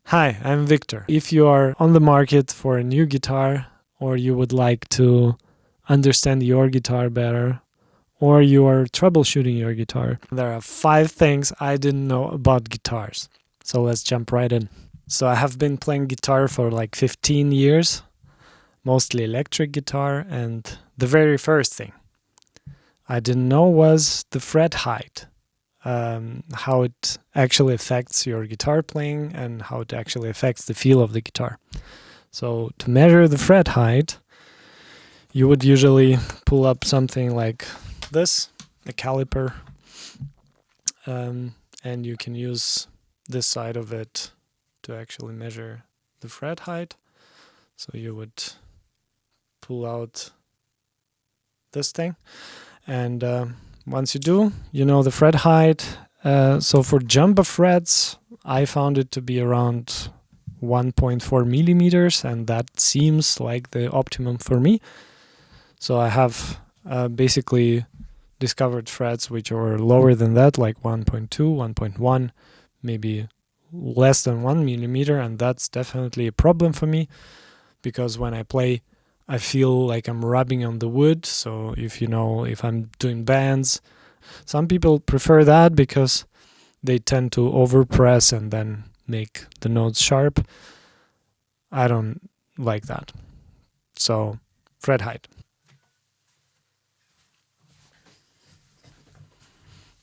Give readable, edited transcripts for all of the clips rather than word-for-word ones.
Hi, I'm Victor. If you are on the market for a new guitar, or you would like to understand your guitar better, or you are troubleshooting your guitar, there are 5 things I didn't know about guitars. So let's jump right in. So I have been playing guitar for like 15 years, mostly electric guitar, and the very first thing I didn't know was the fret height. How it actually affects your guitar playing and how it actually affects the feel of the guitar. So to measure the fret height, you would usually pull up something like this, a caliper, and you can use this side of it to actually measure the fret height. So you would pull out this thing, and once you do, you know the fret height. So for jumper frets, I found it to be around 1.4 millimeters, and that seems like the optimum for me. So I have basically discovered frets which are lower than that, like 1.2, 1.1, maybe less than 1 millimeter, and that's definitely a problem for me, because when I play, I feel like I'm rubbing on the wood. So if I'm doing bands, some people prefer that because they tend to overpress and then make the notes sharp. I don't like that. So fret height.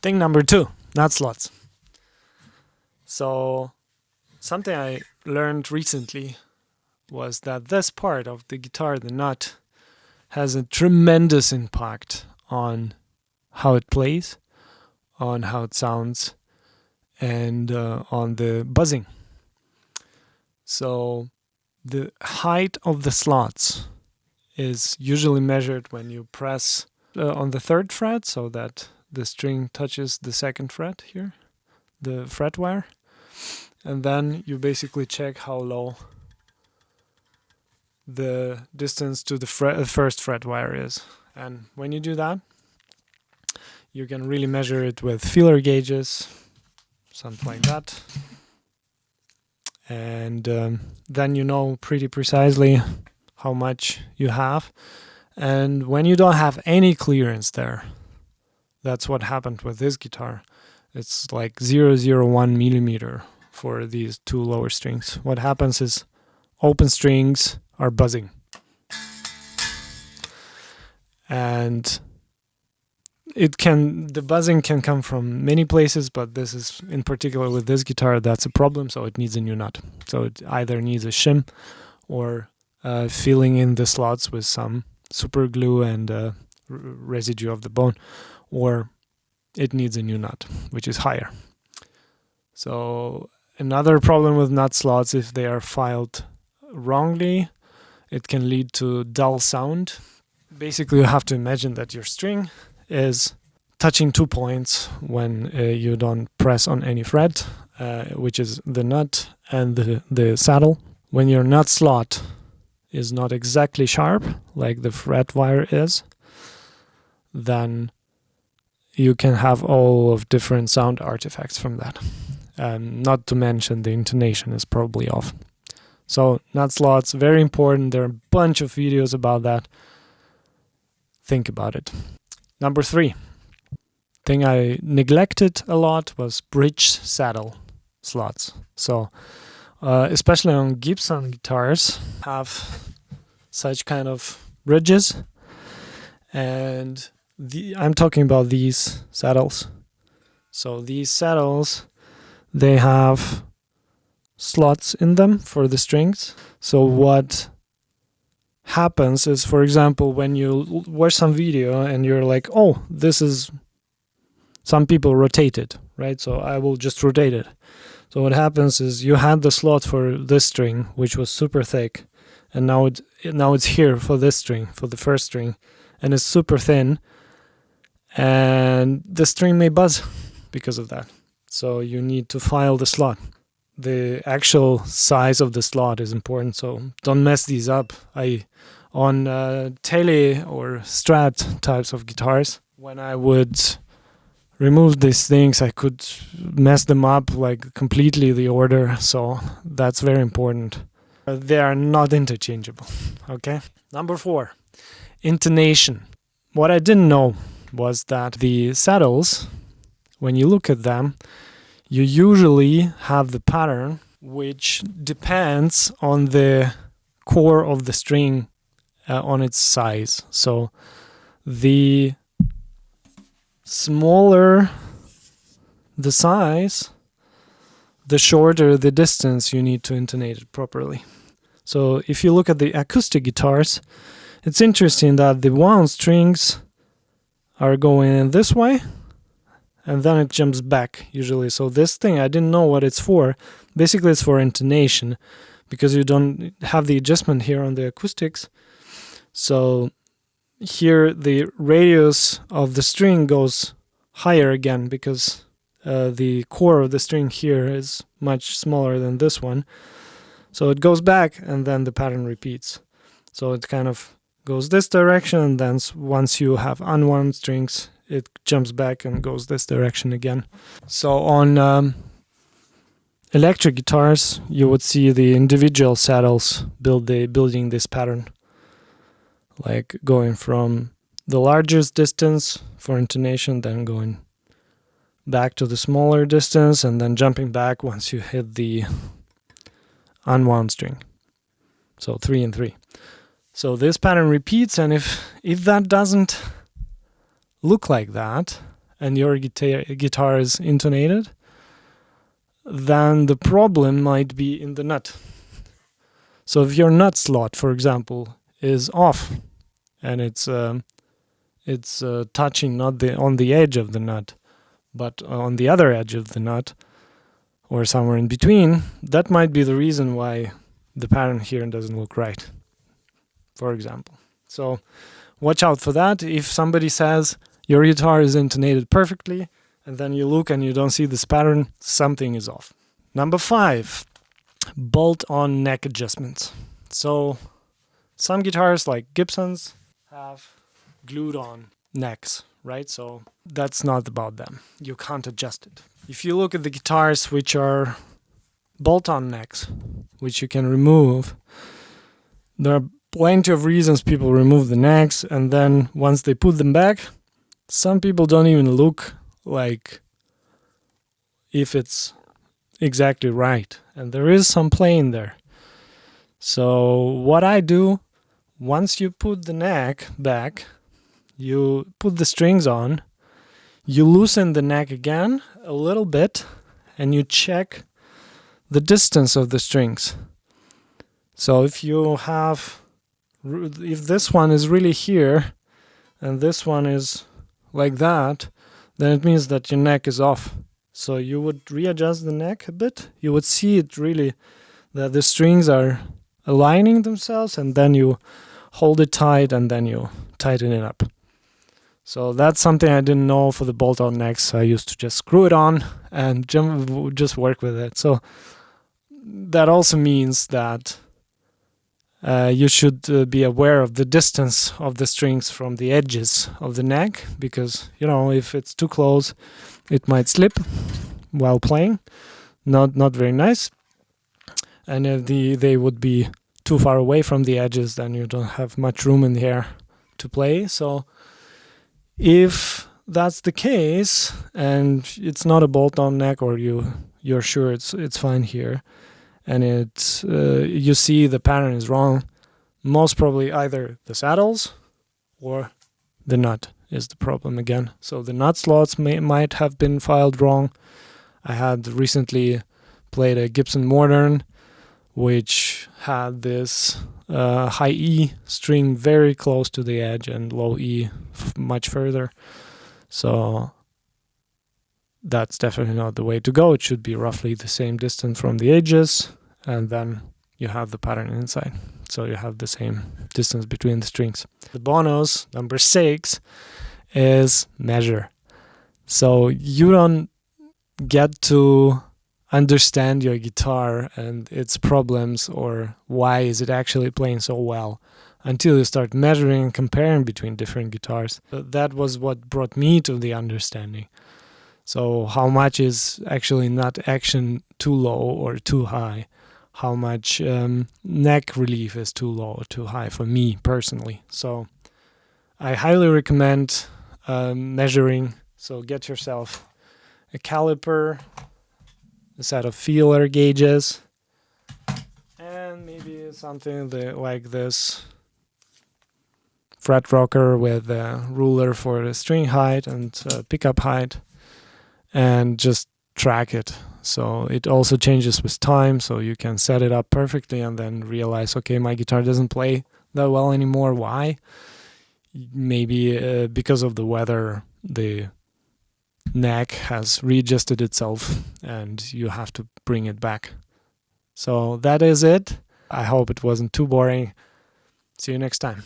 Thing number 2, nut slots. So something I learned recently was that this part of the guitar, the nut, has a tremendous impact on how it plays, on how it sounds, and on the buzzing. So the height of the slots is usually measured when you press on the 3rd fret, so that the string touches the 2nd fret here, the fret wire, and then you basically check how low the distance to the 1st fret wire is. And when you do that, you can really measure it with feeler gauges, something like that, and then you know pretty precisely how much you have. And when you don't have any clearance there, that's what happened with this guitar. It's like 0.001 millimeter for these 2 lower strings. What happens is open strings are buzzing, and the buzzing can come from many places, but this is in particular with this guitar, that's a problem. So it needs a new nut. So it either needs a shim or filling in the slots with some super glue and residue of the bone, or it needs a new nut, which is higher. So another problem with nut slots, if they are filed wrongly, it can lead to dull sound. Basically, you have to imagine that your string is touching 2 points when you don't press on any fret, which is the nut and the saddle. When your nut slot is not exactly sharp, like the fret wire is, then you can have all of different sound artifacts from that. Not to mention the intonation is probably off. So nut slots, very important. There are a bunch of videos about that. Think about it. Number 3, thing I neglected a lot was bridge saddle slots. So especially on Gibson guitars, have such kind of bridges, and I'm talking about these saddles. So these saddles, they have slots in them for the strings. So what happens is, for example, when you watch some video and you're like, oh, this is, some people rotate it, right? So I will just rotate it. So what happens is you had the slot for this string, which was super thick, and now it's here for this string, for the 1st string, and it's super thin, and the string may buzz because of that. So you need to file the slot. The actual size of the slot is important, so don't mess these up. On Tele or Strat types of guitars, when I would remove these things, I could mess them up like completely, the order. So that's very important. They are not interchangeable. Okay. Number 4, intonation. What I didn't know was that the saddles, when you look at them, you usually have the pattern which depends on the core of the string, on its size. So the smaller the size, the shorter the distance you need to intonate it properly. So if you look at the acoustic guitars, it's interesting that the wound strings are going this way, and then it jumps back usually. So this thing, I didn't know what it's for. Basically, it's for intonation, because you don't have the adjustment here on the acoustics. So here the radius of the string goes higher again, because the core of the string here is much smaller than this one. So it goes back, and then the pattern repeats. So it kind of goes this direction, and then once you have unwound strings, it jumps back and goes this direction again. So on electric guitars, you would see the individual saddles building this pattern, like going from the largest distance for intonation, then going back to the smaller distance, and then jumping back once you hit the unwound string. So 3 and 3. So this pattern repeats, and if that doesn't look like that, and your guitar is intonated, then the problem might be in the nut. So if your nut slot, for example, is off, and it's touching not on the edge of the nut, but on the other edge of the nut, or somewhere in between, that might be the reason why the pattern here doesn't look right, for example. So watch out for that. If somebody says your guitar is intonated perfectly, and then you look and you don't see this pattern, something is off. Number 5, bolt-on neck adjustments. So some guitars, like Gibsons, have glued-on necks, right? So that's not about them. You can't adjust it. If you look at the guitars which are bolt-on necks, which you can remove, there are plenty of reasons people remove the necks, and then once they put them back, some people don't even look like if it's exactly right, and there is some play in there. So what I do, once you put the neck back, you put the strings on, you loosen the neck again a little bit, and you check the distance of the strings. So if this one is really here, and this one is like that, then it means that your neck is off. So you would readjust the neck a bit. You would see it really, that the strings are aligning themselves, and then you hold it tight, and then you tighten it up. So that's something I didn't know for the bolt-on necks. I used to just screw it on and just work with it. So that also means that you should be aware of the distance of the strings from the edges of the neck, because, if it's too close, it might slip while playing. Not very nice. And if they would be too far away from the edges, then you don't have much room in the air to play. So if that's the case, and it's not a bolt-on neck, or you're sure it's fine here, and you see the pattern is wrong, most probably either the saddles or the nut is the problem again. So the nut slots might have been filed wrong. I had recently played a Gibson Modern, which had this high E string very close to the edge and low E much further. So that's definitely not the way to go. It should be roughly the same distance from the edges, and then you have the pattern inside. So you have the same distance between the strings. The bonus, number 6, is measure. So you don't get to understand your guitar and its problems, or why is it actually playing so well, until you start measuring and comparing between different guitars. That was what brought me to the understanding. So how much is actually not action too low or too high? How much neck relief is too low or too high for me personally? So I highly recommend measuring. So get yourself a caliper, a set of feeler gauges, and maybe something like this fret rocker with a ruler for the string height and pickup height, and just track it. So it also changes with time, so you can set it up perfectly and then realize, okay, my guitar doesn't play that well anymore. Why? Maybe because of the weather, the neck has readjusted itself and you have to bring it back. So that is it. I hope it wasn't too boring. See you next time.